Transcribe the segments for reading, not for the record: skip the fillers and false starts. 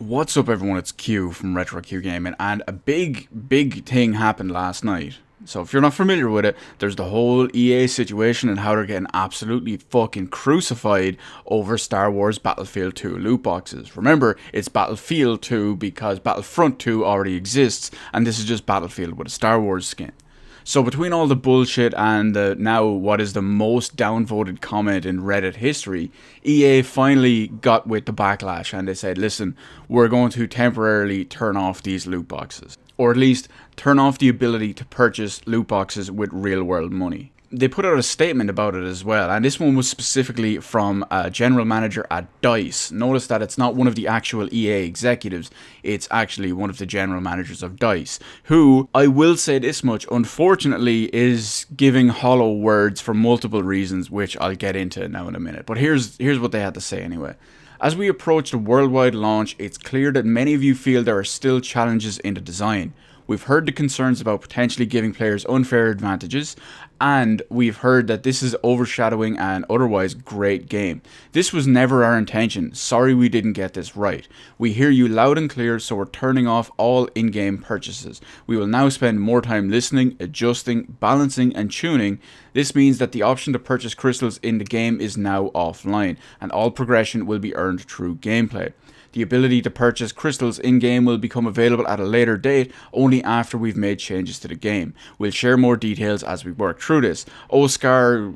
What's up everyone, it's Q from Retro Q Gaming, and a big thing happened last night. So if you're not familiar with it, there's the whole EA situation and how they're getting absolutely fucking crucified over Star Wars Battlefield 2 loot boxes. Remember, it's Battlefield 2 because Battlefront 2 already exists, and this is just Battlefield with a Star Wars skin. So between all the bullshit and now what is the most downvoted comment in Reddit history, EA finally got with the backlash and they said, listen, we're going to temporarily turn off these loot boxes. Or at least turn off the ability to purchase loot boxes with real world money. They put out a statement about it as well, and this one was specifically from a general manager at DICE. Notice that it's not one of the actual EA executives, it's actually one of the general managers of DICE, who, I will say this much, unfortunately is giving hollow words for multiple reasons, which I'll get into now in a minute. But here's what they had to say anyway. As we approach the worldwide launch, it's clear that many of you feel there are still challenges in the design. We've heard the concerns about potentially giving players unfair advantages, and we've heard that this is overshadowing an otherwise great game. This was never our intention. Sorry we didn't get this right. We hear you loud and clear, so we're turning off all in-game purchases. We will now spend more time listening, adjusting, balancing, and tuning. This means that the option to purchase crystals in the game is now offline, and all progression will be earned through gameplay. The ability to purchase crystals in-game will become available at a later date, only after we've made changes to the game. We'll share more details as we work through this. Oscar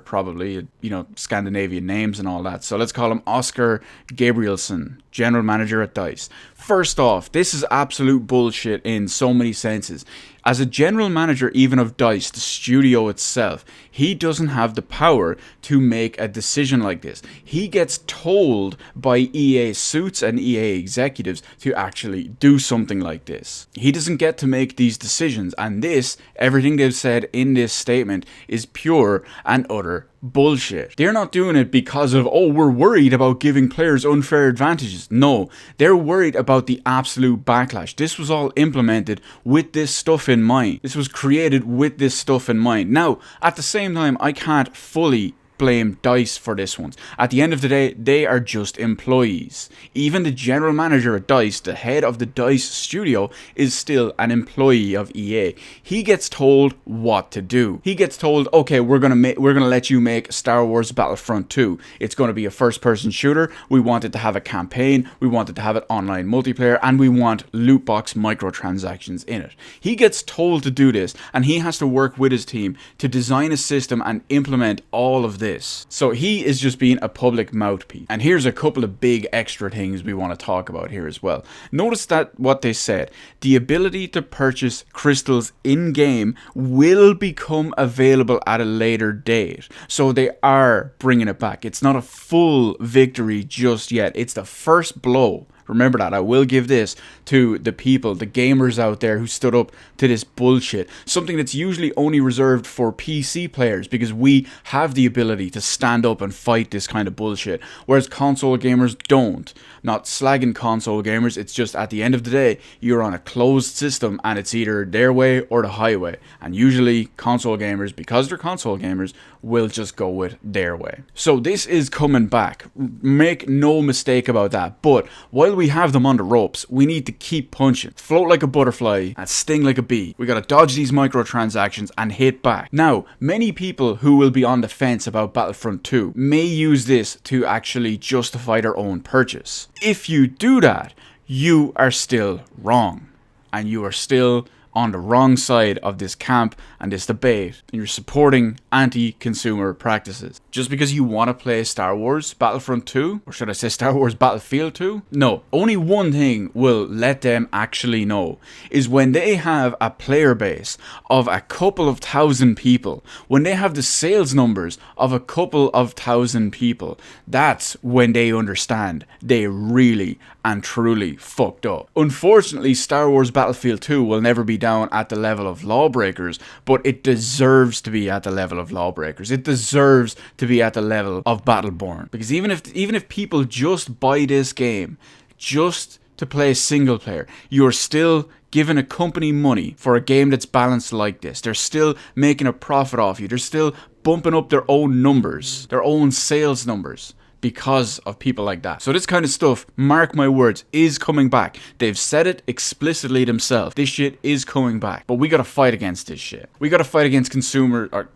probably, you know, Scandinavian names and all that. So let's call him Oscar Gabrielson, general manager at DICE. First off, this is absolute bullshit in so many senses. As a general manager even of DICE, the studio itself, he doesn't have the power to make a decision like this. He gets told by EA suits and EA executives to actually do something like this. He doesn't get to make these decisions, and this, everything they've said in this statement, is pure and utter bullshit. They're not doing it because of, oh, we're worried about giving players unfair advantages. No, they're worried about the absolute backlash. This was all implemented with this stuff in mind. This was created with this stuff in mind. Now, at the same time, I can't fully blame DICE for this one. At the end of the day, they are just employees. Even the general manager at DICE, the head of the DICE studio, is still an employee of EA. He gets told what to do. He gets told, okay, we're gonna let you make Star Wars Battlefront 2. It's gonna be a first-person shooter. We want it to have a campaign. We want it to have an online multiplayer, and we want loot box microtransactions in it. He gets told to do this, and he has to work with his team to design a system and implement all of this. So he is just being a public mouthpiece. And here's a couple of big extra things we want to talk about here as well. Notice that what they said, the ability to purchase crystals in-game will become available at a later date. So they are bringing it back. It's not a full victory just yet. It's the first blow. Remember that. I will give this to the people, the gamers out there who stood up to this bullshit. Something that's usually only reserved for PC players because we have the ability to stand up and fight this kind of bullshit, whereas console gamers don't. Not slagging console gamers, it's just at the end of the day, you're on a closed system and it's either their way or the highway. And usually console gamers, because they're console gamers, will just go with their way. So this is coming back. Make no mistake about that. But while we have them on the ropes, we need to keep punching. Float like a butterfly and sting like a bee. We gotta dodge these microtransactions and hit back. Now, many people who will be on the fence about Battlefront 2 may use this to actually justify their own purchase. If you do that, you are still wrong. And you are still on the wrong side of this camp and this debate, and you're supporting anti-consumer practices. Just because you want to play Star Wars Battlefront 2, or should I say Star Wars Battlefield 2? No, only one thing will let them actually know, is when they have a player base of a couple of thousand people, when they have the sales numbers of a couple of thousand people, that's when they understand they really and truly fucked up. Unfortunately, Star Wars Battlefield 2 will never be down at the level of Lawbreakers, but it deserves to be at the level of Lawbreakers. It deserves to be at the level of Battleborn. Because even if people just buy this game just to play single player, you're still giving a company money for a game that's balanced like this. They're still making a profit off you. They're still bumping up their own numbers, their own sales numbers. because of people like that. So this kind of stuff, mark my words, is coming back. They've said it explicitly themselves. This shit is coming back. But we gotta fight against this shit. We gotta fight against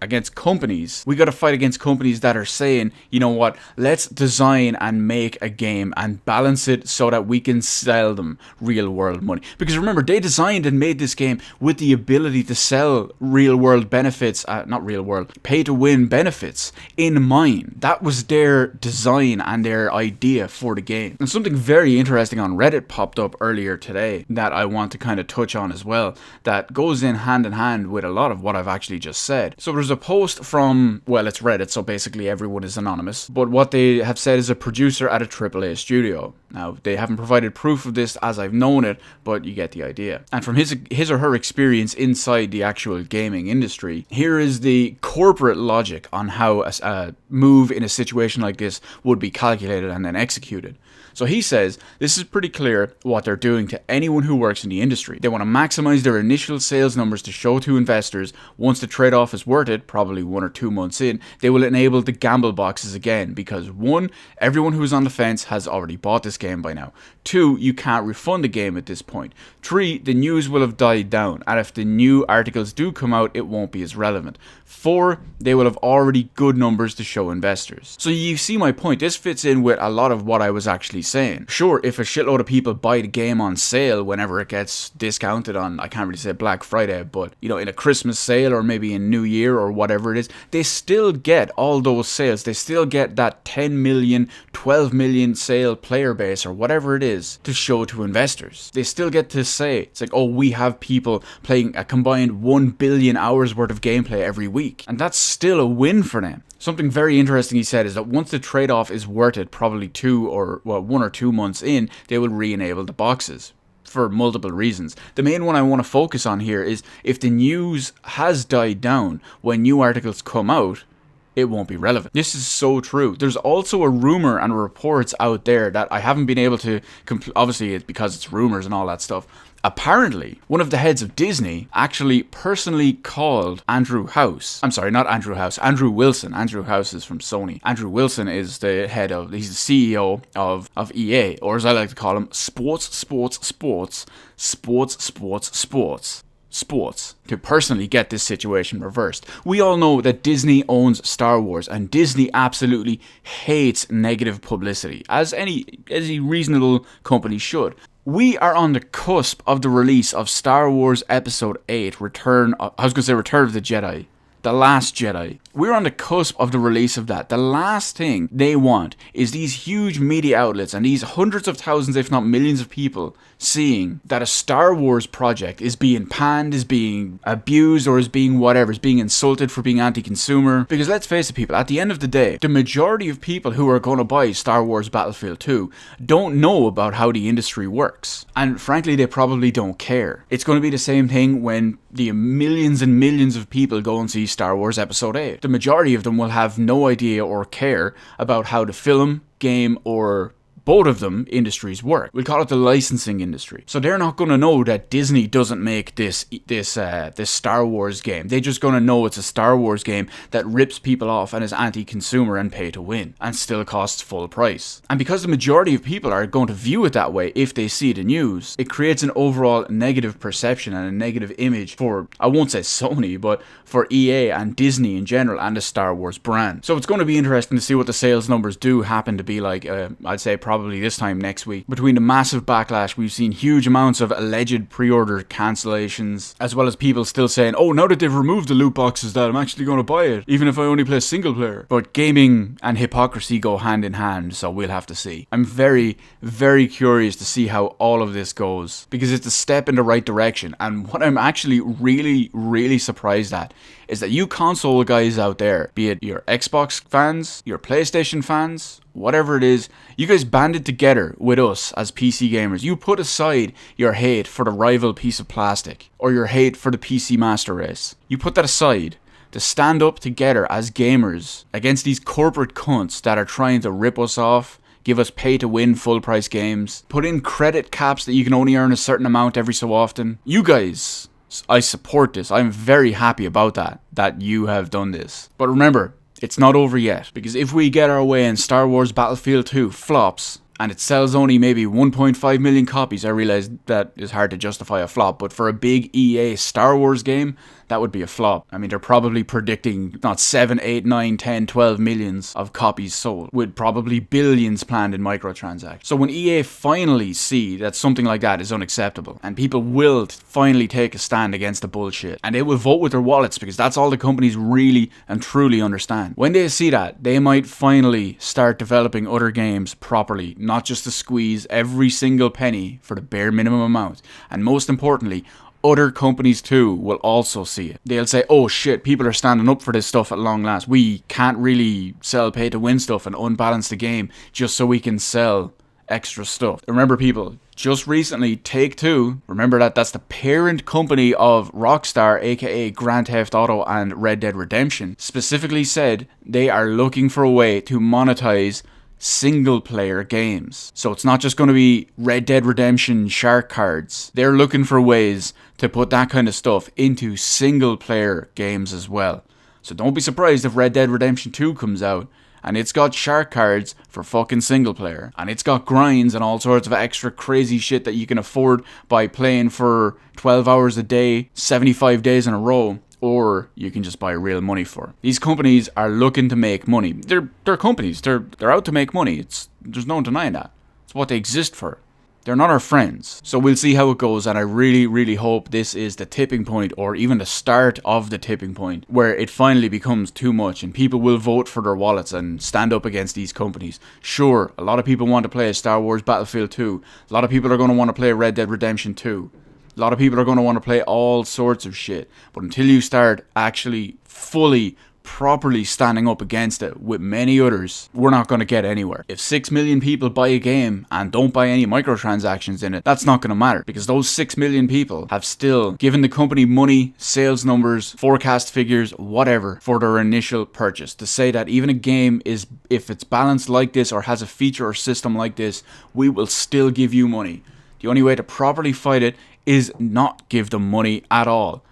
against companies. We gotta fight against companies that are saying, you know what, let's design and make a game and balance it so that we can sell them real world money. Because remember, they designed and made this game with the ability to sell real world benefits, not real world, pay to win benefits in mind. That was their design and their idea for the game. And something very interesting on Reddit popped up earlier today that I want to kind of touch on as well, that goes in hand with a lot of what I've actually just said. So there's a post from, well, it's Reddit, so basically everyone is anonymous, but what they have said is a producer at a AAA studio. Now, they haven't provided proof of this as I've known it, but you get the idea. And from his or her experience inside the actual gaming industry, here is the corporate logic on how a move in a situation like this would be calculated and then executed. So he says, this is pretty clear what they're doing to anyone who works in the industry. They want to maximize their initial sales numbers to show to investors. Once the trade-off is worth it, probably 1 or 2 months in, they will enable the gamble boxes again because 1, everyone who is on the fence has already bought this game by now. 2, you can't refund the game at this point. 3, the news will have died down, and if the new articles do come out, it won't be as relevant. 4, they will have already good numbers to show investors. So you see my point. This fits in with a lot of what I was actually saying. Sure, if a shitload of people buy the game on sale whenever it gets discounted on, I can't really say Black Friday, but you know, in a Christmas sale or maybe in New Year or whatever it is, they still get all those sales. They still get that 10 million, 12 million sale player base or whatever it is to show to investors. They still get to say, it's like, oh, we have people playing a combined 1 billion hours worth of gameplay every week. And that's still a win for them. Something very interesting he said is that once the trade-off is worth it, probably 1 or 2 months in, they will re-enable the boxes for multiple reasons. The main one I want to focus on here is if the news has died down when new articles come out, it won't be relevant. This is so true. There's also a rumor and reports out there that I haven't been able to, obviously it's because it's rumors and all that stuff. Apparently, one of the heads of Disney actually personally called Andrew House. I'm sorry, not Andrew House, Andrew Wilson. Andrew House is from Sony. Andrew Wilson is the he's the CEO of EA, or as I like to call him, sports, to personally get this situation reversed. We all know that Disney owns Star Wars, and Disney absolutely hates negative publicity, as any reasonable company should. We are on the cusp of the release of Star Wars Episode 8, Return of the Jedi. The Last Jedi. We're on the cusp of the release of that. The last thing they want is these huge media outlets and these hundreds of thousands, if not millions of people seeing that a Star Wars project is being panned, is being abused, or is being whatever, is being insulted for being anti-consumer. Because let's face it, people, at the end of the day, the majority of people who are going to buy Star Wars Battlefield 2 don't know about how the industry works. And frankly, they probably don't care. It's going to be the same thing when the millions and millions of people go and see Star Wars Episode 8. The majority of them will have no idea or care about how the film, game, or both of them industries work. We'll call it the licensing industry. So they're not going to know that Disney doesn't make this Star Wars game. They're just going to know it's a Star Wars game that rips people off and is anti-consumer and pay to win and still costs full price. And because the majority of people are going to view it that way if they see the news, it creates an overall negative perception and a negative image for, I won't say Sony, but for EA and Disney in general and the Star Wars brand. So it's going to be interesting to see what the sales numbers do happen to be like, I'd say probably this time next week. Between the massive backlash, we've seen huge amounts of alleged pre-order cancellations, as well as people still saying, oh, now that they've removed the loot boxes, that I'm actually going to buy it, even if I only play single player. But gaming and hypocrisy go hand in hand, so we'll have to see. I'm very, very curious to see how all of this goes, because it's a step in the right direction. And what I'm actually really, really surprised at is that you console guys out there, be it your Xbox fans, your PlayStation fans, whatever it is, you guys banded together with us as PC gamers. You put aside your hate for the rival piece of plastic or your hate for the PC Master Race. You put that aside to stand up together as gamers against these corporate cunts that are trying to rip us off, give us pay-to-win full-price games, put in credit caps that you can only earn a certain amount every so often. You guys, I support this. I'm very happy about that you have done this. But remember, it's not over yet. Because if we get our way and Star Wars Battlefield 2 flops, and it sells only maybe 1.5 million copies, I realize that is hard to justify a flop, but for a big EA Star Wars game, that would be a flop. I mean, they're probably predicting not 7, 8, 9, 10, 12 millions of copies sold, with probably billions planned in microtransactions. So when EA finally see that something like that is unacceptable, and people will finally take a stand against the bullshit, and they will vote with their wallets, because that's all the companies really and truly understand. When they see that, they might finally start developing other games properly, not just to squeeze every single penny for the bare minimum amount. And most importantly, other companies too will also see it. They'll say, oh shit, people are standing up for this stuff at long last. We can't really sell pay to win stuff and unbalance the game just so we can sell extra stuff. Remember people, just recently Take-Two, remember that's the parent company of Rockstar, aka Grand Theft Auto and Red Dead Redemption, specifically said they are looking for a way to monetize single player games. So it's not just going to be Red Dead Redemption shark cards. They're looking for ways to put that kind of stuff into single player games as well. So don't be surprised if Red Dead Redemption 2 comes out and it's got shark cards for fucking single player, and it's got grinds and all sorts of extra crazy shit that you can afford by playing for 12 hours a day, 75 days in a row, or you can just buy real money for it. These companies are looking to make money. They're companies. They're out to make money. There's no denying that. It's what they exist for. They're not our friends. So we'll see how it goes, and I really, really hope this is the tipping point, or even the start of the tipping point, where it finally becomes too much and people will vote for their wallets and stand up against these companies. Sure, a lot of people want to play Star Wars Battlefield 2. A lot of people are going to want to play Red Dead Redemption 2. A lot of people are going to want to play all sorts of shit. But until you start actually fully, properly standing up against it with many others, we're not going to get anywhere. If 6 million people buy a game and don't buy any microtransactions in it, that's not going to matter, because those 6 million people have still given the company money, sales numbers, forecast figures, whatever, for their initial purchase. To say that even a game is, if it's balanced like this or has a feature or system like this, we will still give you money. The only way to properly fight it is not give them money at all.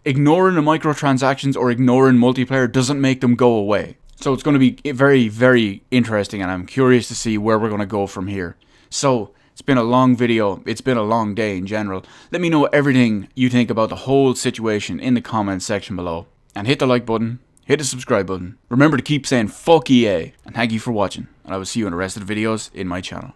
Ignoring the microtransactions or ignoring multiplayer doesn't make them go away. So it's going to be very, very interesting, and I'm curious to see where we're going to go from here. So it's been a long video. It's been a long day in general. Let me know everything you think about the whole situation in the comments section below. And hit the like button. Hit the subscribe button. Remember to keep saying fuck EA. And thank you for watching. And I will see you in the rest of the videos in my channel.